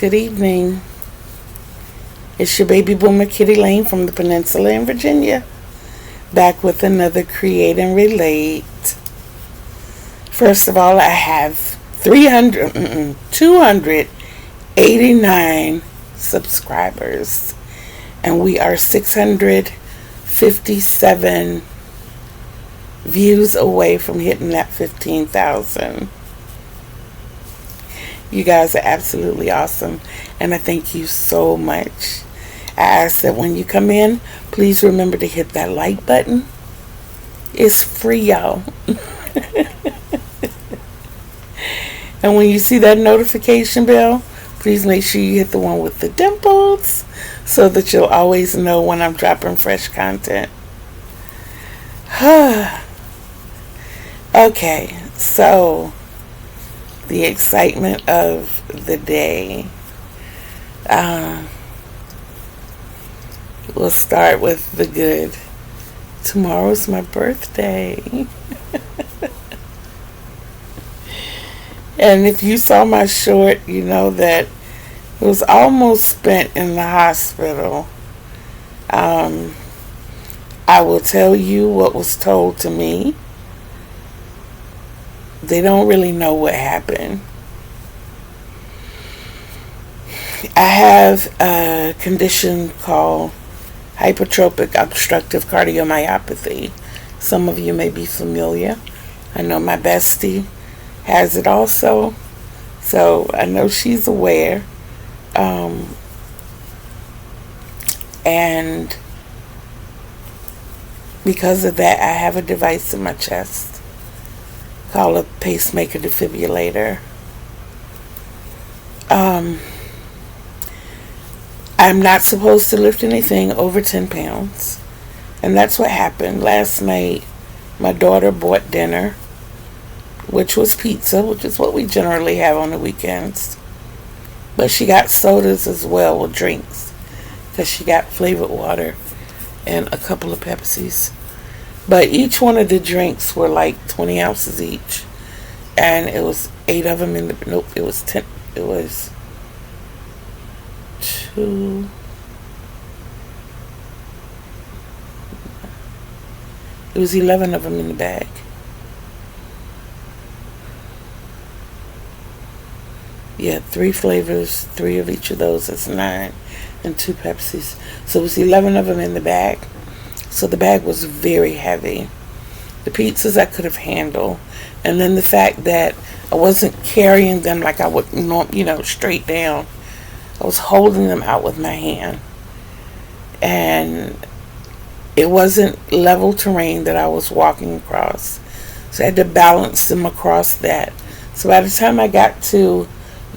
Good evening. It's your baby boomer Kitty Lane from the Peninsula in Virginia, back with another Create and Relate. First of all, I have 289 subscribers, and we are 657 views away from hitting that 15,000. You guys are absolutely awesome, and I thank you so much. I ask that when you come in, please remember to hit that like button. It's free, y'all. And when you see that notification bell, please make sure you hit the one with the dimples so that you'll always know when I'm dropping fresh content. Okay, so the excitement of the day. We'll start with the good. Tomorrow's my birthday. And if you saw my short, you know that it was almost spent in the hospital. I will tell you what was told to me. They don't really know what happened. I have a condition called hypertrophic obstructive cardiomyopathy. Some of you may be familiar. I know my bestie has it also, so I know she's aware. And because of that, I have a device in my chest called a pacemaker defibrillator. I'm not supposed to lift anything over 10 pounds. And that's what happened. Last night, my daughter bought dinner, which was pizza, which is what we generally have on the weekends. But she got sodas as well, with drinks, because she got flavored water and a couple of Pepsis. But each one of the drinks were like 20 ounces each. And it was 8 of them in the... Nope, it was 10... It was 2... It was 11 of them in the bag. Yeah, 3 flavors, 3 of each of those. That's 9. And 2 Pepsis. So it was 11 of them in the bag. So the bag was very heavy. The pizzas I could have handled. And then the fact that I wasn't carrying them like I would, straight down. I was holding them out with my hand. And it wasn't level terrain that I was walking across. So I had to balance them across that. So by the time I got to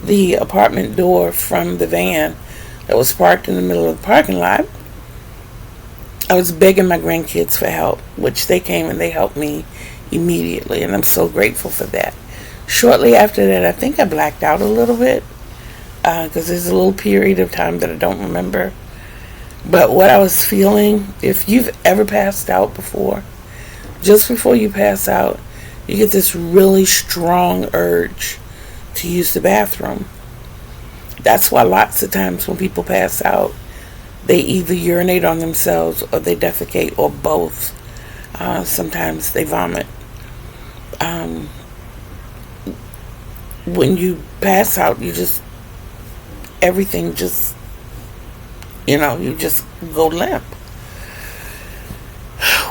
the apartment door from the van that was parked in the middle of the parking lot, I was begging my grandkids for help, which they came and they helped me immediately, and I'm so grateful for that. Shortly after that, I think I blacked out a little bit, because there's a little period of time that I don't remember. But what I was feeling, if you've ever passed out before, just before you pass out, you get this really strong urge to use the bathroom. That's why lots of times when people pass out, they either urinate on themselves or they defecate or both. Sometimes they vomit. When you pass out, everything just, you just go limp.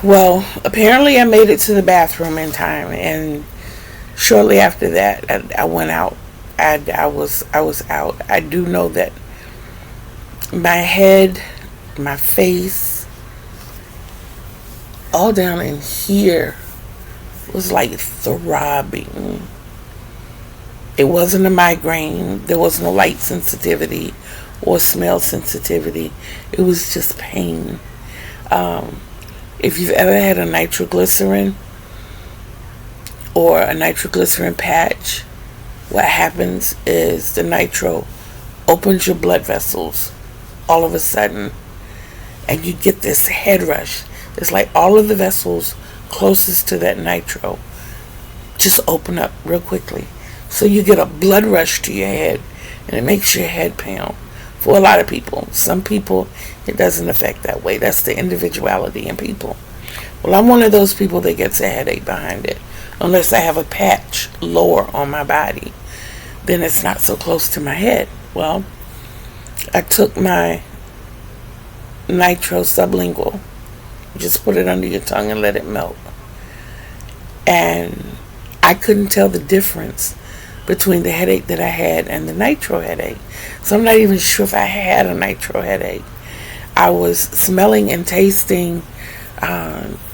Well, apparently I made it to the bathroom in time, and shortly after that, I went out. I was out. I do know that my head, my face, all down in here was like throbbing. It wasn't a migraine. There was no light sensitivity or smell sensitivity. It was just pain. If you've ever had a nitroglycerin or a nitroglycerin patch, what happens is the nitro opens your blood vessels all of a sudden, and you get this head rush. It's like all of the vessels closest to that nitro just open up real quickly. So you get a blood rush to your head, and it makes your head pound. For a lot of people, some people it doesn't affect that way. That's the individuality in people. Well, I'm one of those people that gets a headache behind it. Unless I have a patch lower on my body, then it's not so close to my head. Well, I took my nitro sublingual, just put it under your tongue and let it melt. And I couldn't tell the difference between the headache that I had and the nitro headache. So I'm not even sure if I had a nitro headache. I was smelling and tasting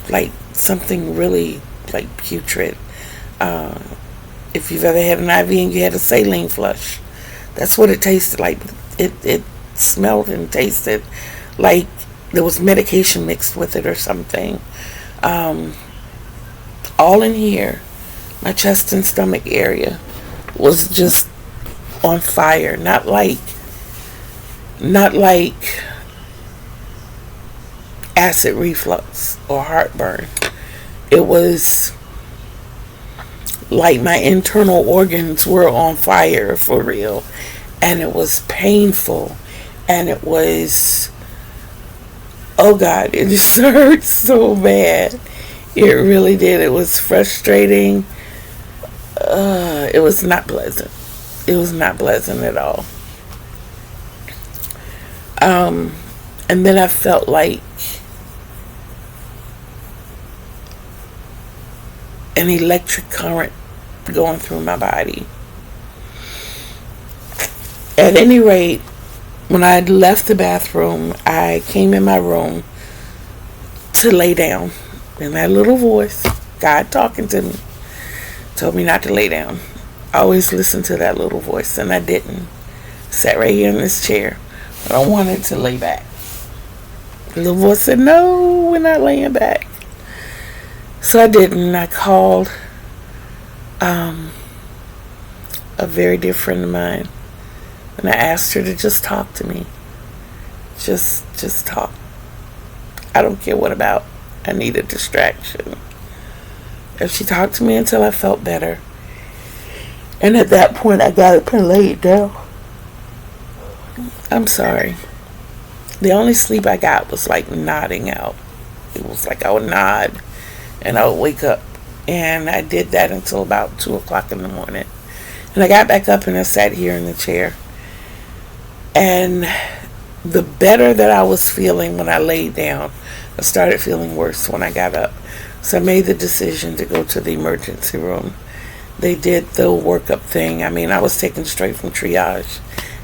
like something really like putrid. If you've ever had an IV and you had a saline flush, that's what it tasted like. It smelled and tasted like there was medication mixed with it or something. All in here, my chest and stomach area was just on fire. Not like acid reflux or heartburn. It was like my internal organs were on fire for real, and it was painful, and it was, oh God, it just hurt so bad. It really did. It was frustrating. It was not pleasant. It was not pleasant at all. And then I felt like an electric current going through my body. At any rate, when I left the bathroom, I came in my room to lay down. And that little voice, God talking to me, told me not to lay down. I always listen to that little voice, and I didn't. Sat right here in this chair, but I wanted to lay back. The little voice said, no, we're not laying back. So I didn't. I called a very dear friend of mine, and I asked her to just talk to me. Just talk. I don't care what about. I need a distraction. If she talked to me until I felt better. And at that point, I got up and laid down. I'm sorry. The only sleep I got was like nodding out. It was like I would nod and I would wake up. And I did that until about 2 o'clock in the morning. And I got back up and I sat here in the chair. And the better that I was feeling when I laid down, I started feeling worse when I got up. So I made the decision to go to the emergency room. They did the workup thing. I mean, I was taken straight from triage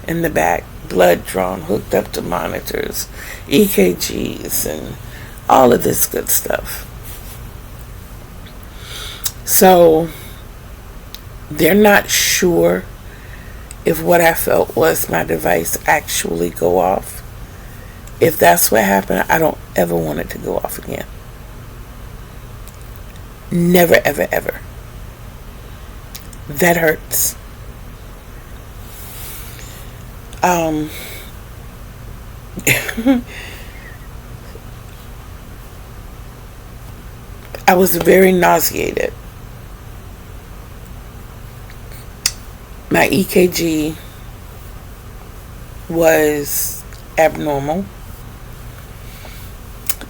in the back, blood drawn, hooked up to monitors, EKGs, and all of this good stuff. So they're not sure if what I felt was my device actually go off. If that's what happened, I don't ever want it to go off again. Never, ever, ever. That hurts. I was very nauseated. My EKG was abnormal.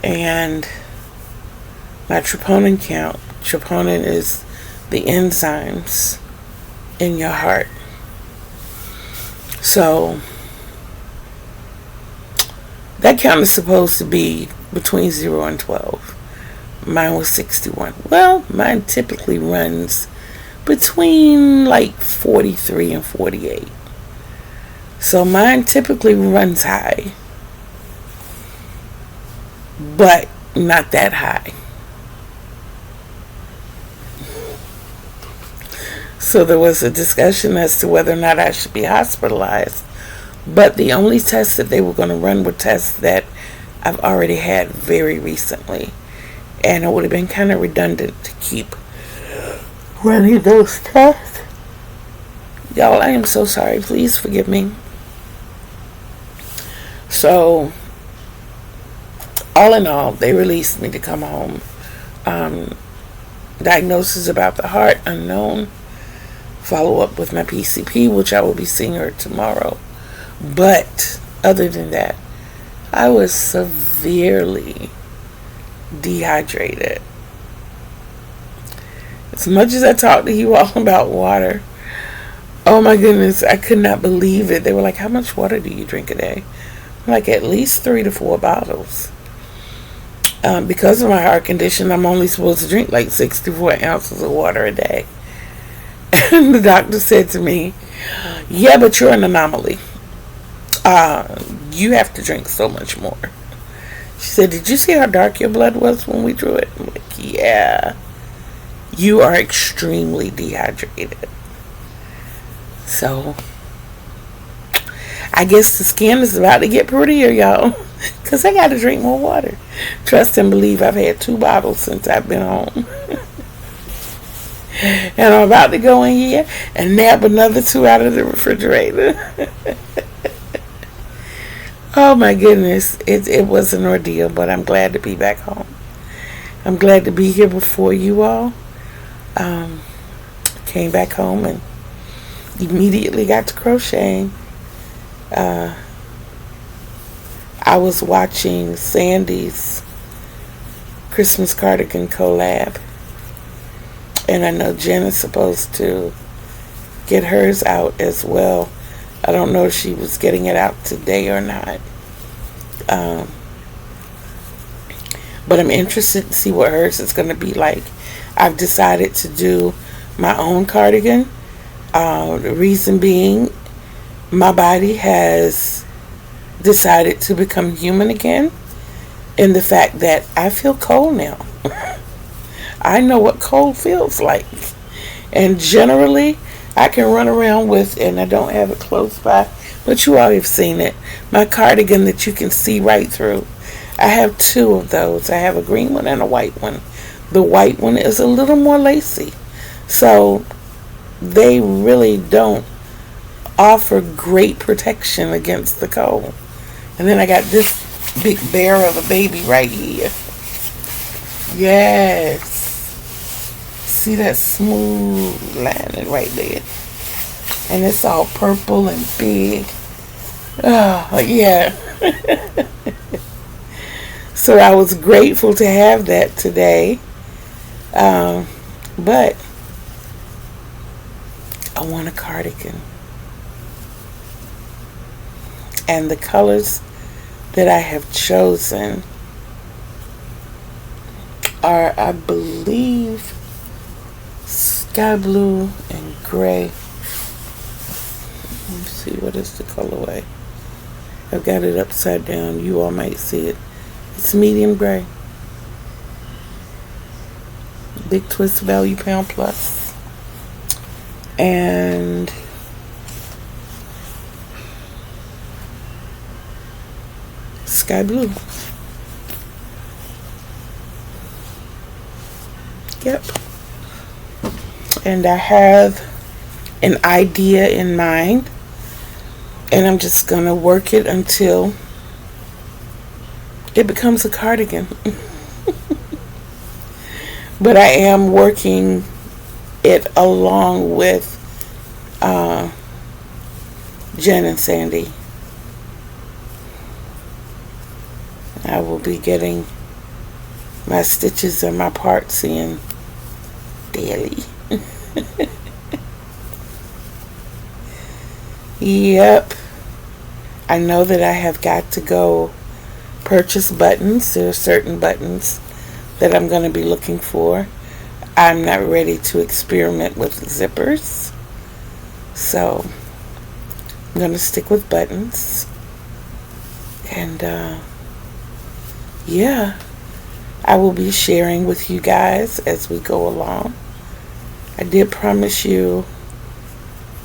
And my troponin count. Troponin is the enzymes in your heart. So that count is supposed to be between 0 and 12. Mine was 61. Well, mine typically runs between like 43 and 48. So mine typically runs high, but not that high. So there was a discussion as to whether or not I should be hospitalized. But the only tests that they were going to run were tests that I've already had very recently. And it would have been kind of redundant to keep running those tests. Y'all, I am so sorry. Please forgive me. So, all in all, they released me to come home. Diagnosis about the heart, unknown. follow up with my PCP, which I will be seeing her tomorrow. But other than that, I was severely dehydrated. As much as I talked to you all about water, oh my goodness, I could not believe it. They were like, how much water do you drink a day? I'm like, at least 3 to 4 bottles. Because of my heart condition, I'm only supposed to drink like 64 ounces of water a day. And the doctor said to me, yeah, but you're an anomaly. You have to drink so much more. She said, did you see how dark your blood was when we drew it? I'm like, yeah. You are extremely dehydrated. So, I guess the skin is about to get prettier, y'all. Because I got to drink more water. Trust and believe I've had 2 bottles since I've been home. And I'm about to go in here and nab another 2 out of the refrigerator. Oh my goodness. It was an ordeal, but I'm glad to be back home. I'm glad to be here before you all. Came back home and immediately got to crocheting. I was watching Sandy's Christmas cardigan collab, and I know Jen is supposed to get hers out as well. I don't know if she was getting it out today or not, but I'm interested to see what hers is going to be like. I've decided to do my own cardigan. The reason being, my body has decided to become human again, in the fact that I feel cold now. I know what cold feels like, and generally I can run around with, and I don't have it close by, but you all have seen it, my cardigan that you can see right through. I have 2 of those. I have a green one and a white one. The white one is a little more lacy, so they really don't offer great protection against the cold. And then I got this big bear of a baby right here. Yes. See that smooth lining right there? And it's all purple and big. Oh, yeah. So I was grateful to have that today. But I want a cardigan. And the colors that I have chosen are, I believe, sky blue and gray. Let me see, what is the colorway? I've got it upside down. You all might see it. It's medium gray. Big Twist Value Pound Plus. And sky blue. Yep. And I have an idea in mind, and I'm just gonna work it until it becomes a cardigan. But I am working it along with Jen and Sandy. I will be getting my stitches and my parts in daily. Yep. I know that I have got to go purchase buttons. There are certain buttons that I'm going to be looking for. I'm not ready to experiment with zippers, so I'm going to stick with buttons. And yeah, I will be sharing with you guys as we go along. I did promise you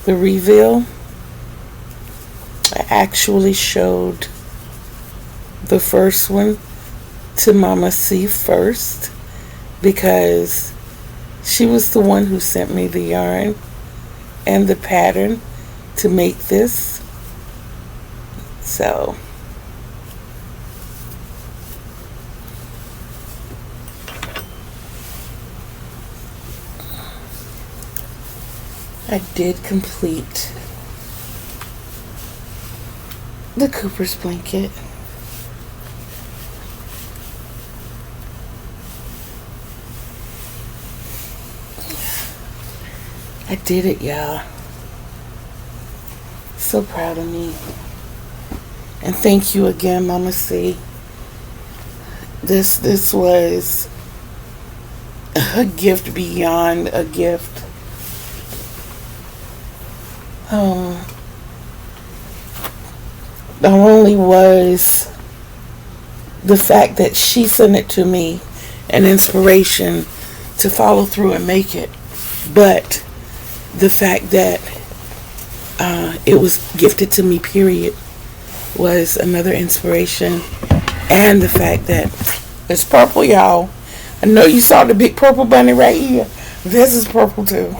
the reveal. I actually showed the first one to Mama C first, because she was the one who sent me the yarn and the pattern to make this. So I did complete the Cooper's blanket. I did it, y'all. So proud of me. And thank you again, Mama C. This was a gift beyond a gift. Not only was the fact that she sent it to me an inspiration to follow through and make it, but the fact that it was gifted to me, period, was another inspiration. And the fact that it's purple, y'all. I know you saw the big purple bunny right here. This is purple too.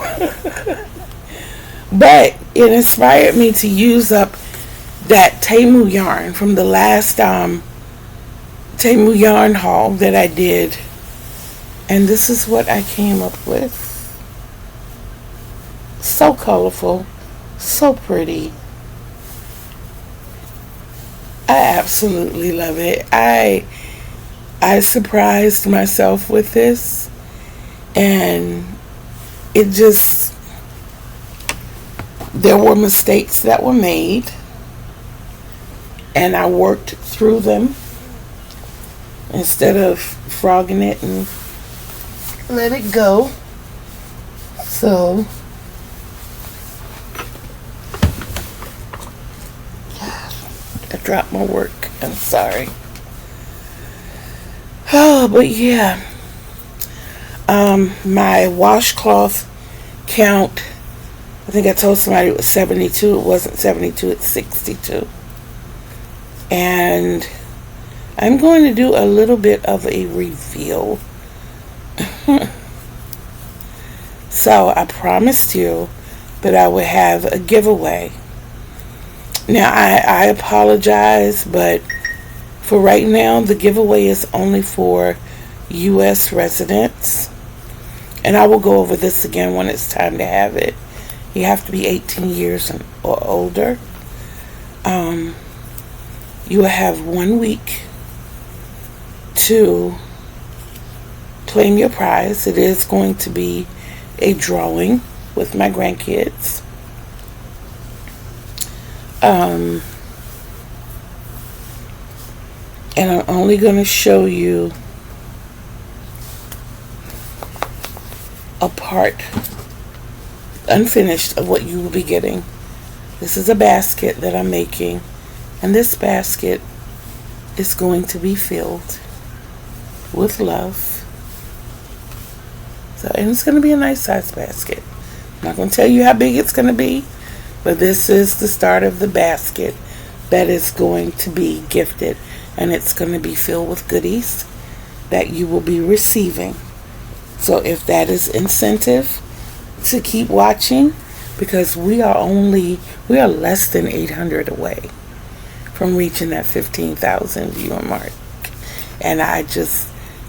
But it inspired me to use up that Temu yarn from the last Temu yarn haul that I did. And this is what I came up with. So colorful. So pretty. I absolutely love it. I surprised myself with this, and it just, there were mistakes that were made, and I worked through them instead of frogging it and let it go. So I dropped my work. I'm sorry. Oh, but yeah. My washcloth count, I think I told somebody it was 72. It wasn't 72, it's 62. And I'm going to do a little bit of a reveal. So I promised you that I would have a giveaway. Now, I apologize, but for right now, the giveaway is only for U.S. residents. And I will go over this again when it's time to have it. You have to be 18 years or older. You will have 1 week to claim your prize. It is going to be a drawing with my grandkids. And I'm only going to show you a part unfinished of what you will be getting. This is a basket that I'm making, and this basket is going to be filled with love. So, and it's going to be a nice size basket. I'm not going to tell you how big it's going to be, but this is the start of the basket that is going to be gifted, and it's going to be filled with goodies that you will be receiving. So if that is incentive to keep watching, because we are less than 800 away from reaching that 15,000 viewer mark. And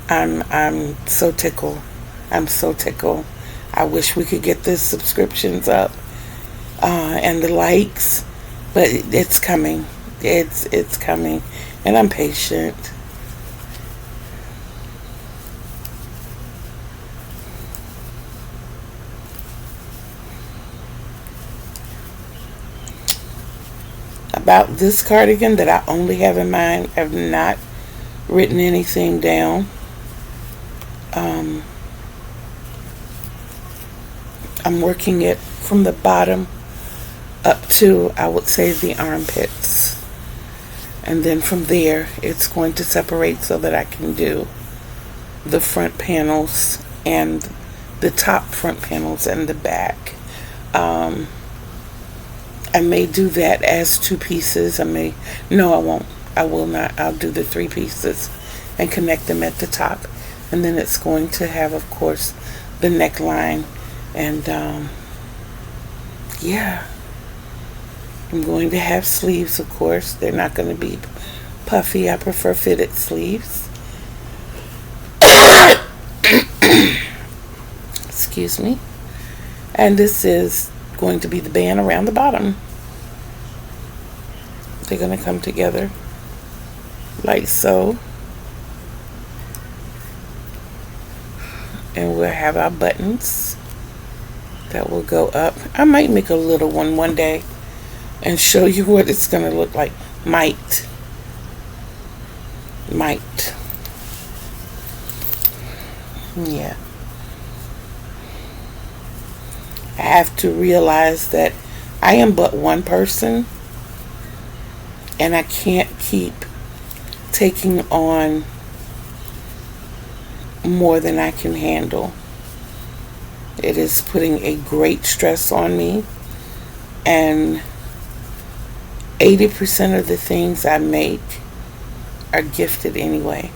I'm so tickled. I'm so tickled. I wish we could get the subscriptions up and the likes, but it's coming. It's coming, and I'm patient. About this cardigan that I only have in mind, I have not written anything down. I'm working it from the bottom up to, I would say, the armpits. And then from there, it's going to separate so that I can do the front panels and the top front panels and the back. I may do that as 2 pieces. No, I won't. I will not. I'll do the 3 pieces and connect them at the top. And then it's going to have, of course, the neckline. And, yeah. I'm going to have sleeves, of course. They're not going to be puffy. I prefer fitted sleeves. Excuse me. And this is going to be the band around the bottom. They're going to come together like so. And we'll have our buttons that will go up. I might make a little one day and show you what it's going to look like. Might. Yeah. I have to realize that I am but one person, and I can't keep taking on more than I can handle. It is putting a great stress on me, and 80% of the things I make are gifted anyway.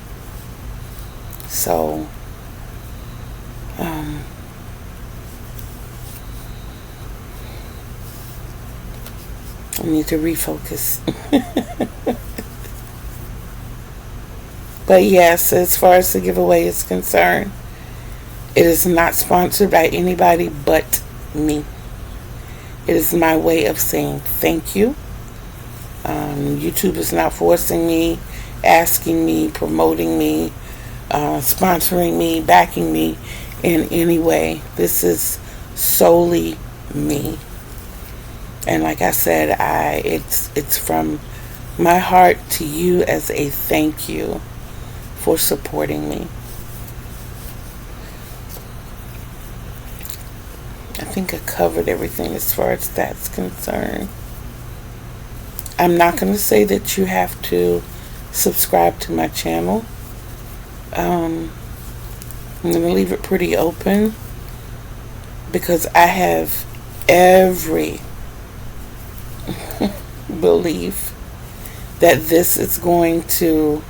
So I need to refocus. But yes, as far as the giveaway is concerned, it is not sponsored by anybody but me. It is my way of saying thank you. YouTube is not forcing me, asking me, promoting me, sponsoring me, backing me in any way. This is solely me. And like I said, it's from my heart to you as a thank you for supporting me. I think I covered everything as far as that's concerned. I'm not going to say that you have to subscribe to my channel. I'm going to leave it pretty open because I have every belief that this is going to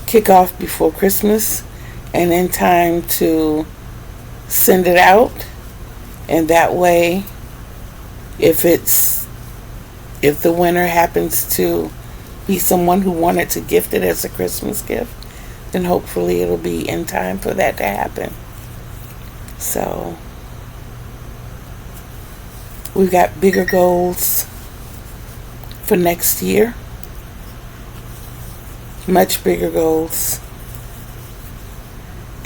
kick off before Christmas and in time to send it out. And that way, if the winner happens to be someone who wanted to gift it as a Christmas gift, then hopefully it'll be in time for that to happen. So we've got bigger goals for next year. Much bigger goals.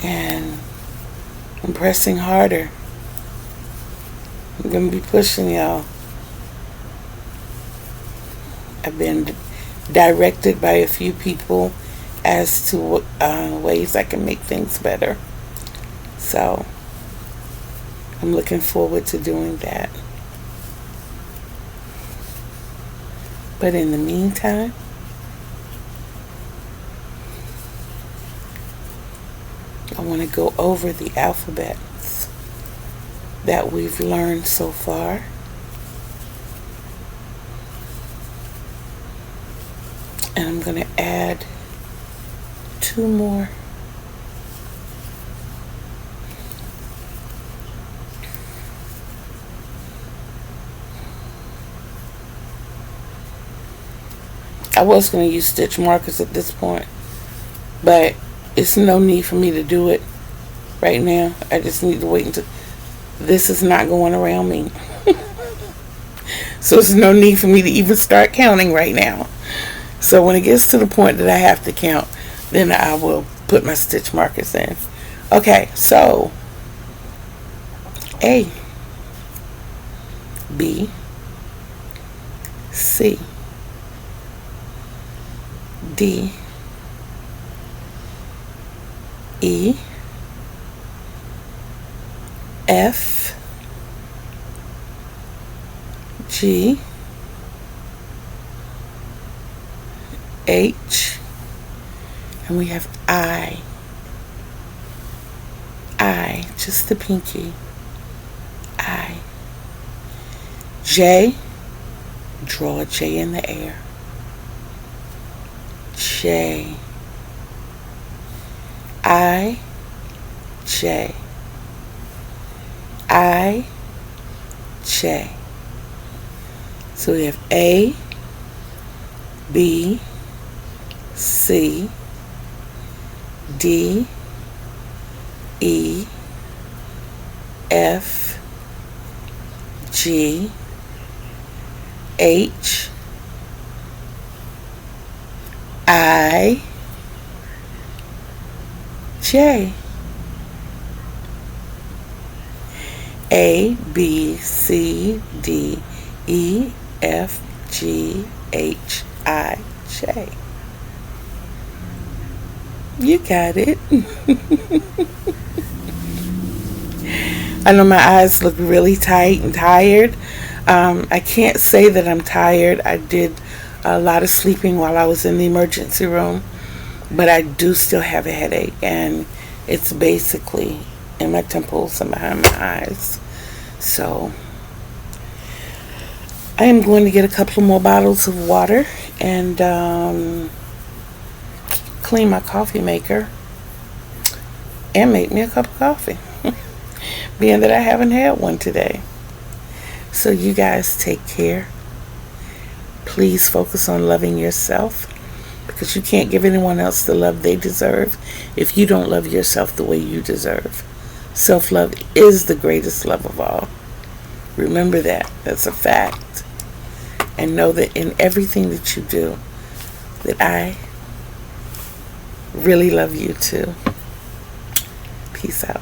And I'm pressing harder. I'm going to be pushing y'all. I've been directed by a few people as to ways I can make things better. So I'm looking forward to doing that. But in the meantime, I want to go over the alphabets that we've learned so far. And I'm going to add 2 more. I was going to use stitch markers at this point, but it's no need for me to do it right now. I just need to wait until this is not going around me. So there's no need for me to even start counting right now. So when it gets to the point that I have to count, then I will put my stitch markers in. Okay, so A, B, C, D, E, F, G, H, and we have I, just the pinky, I, J, draw a J in the air, J, I, J, I, J. So we have A, B, C, D, E, F, G H I J. A B C D E F G H I J. You got it. I know my eyes look really tight and tired. I can't say that I'm tired. I did a lot of sleeping while I was in the emergency room, but I do still have a headache, and it's basically in my temples and behind my eyes. So I am going to get a couple more bottles of water and clean my coffee maker and make me a cup of coffee, being that I haven't had one today. So you guys take care. Please focus on loving yourself, because you can't give anyone else the love they deserve if you don't love yourself the way you deserve. Self-love is the greatest love of all. Remember that. That's a fact. And know that in everything that you do, that I really love you too. Peace out.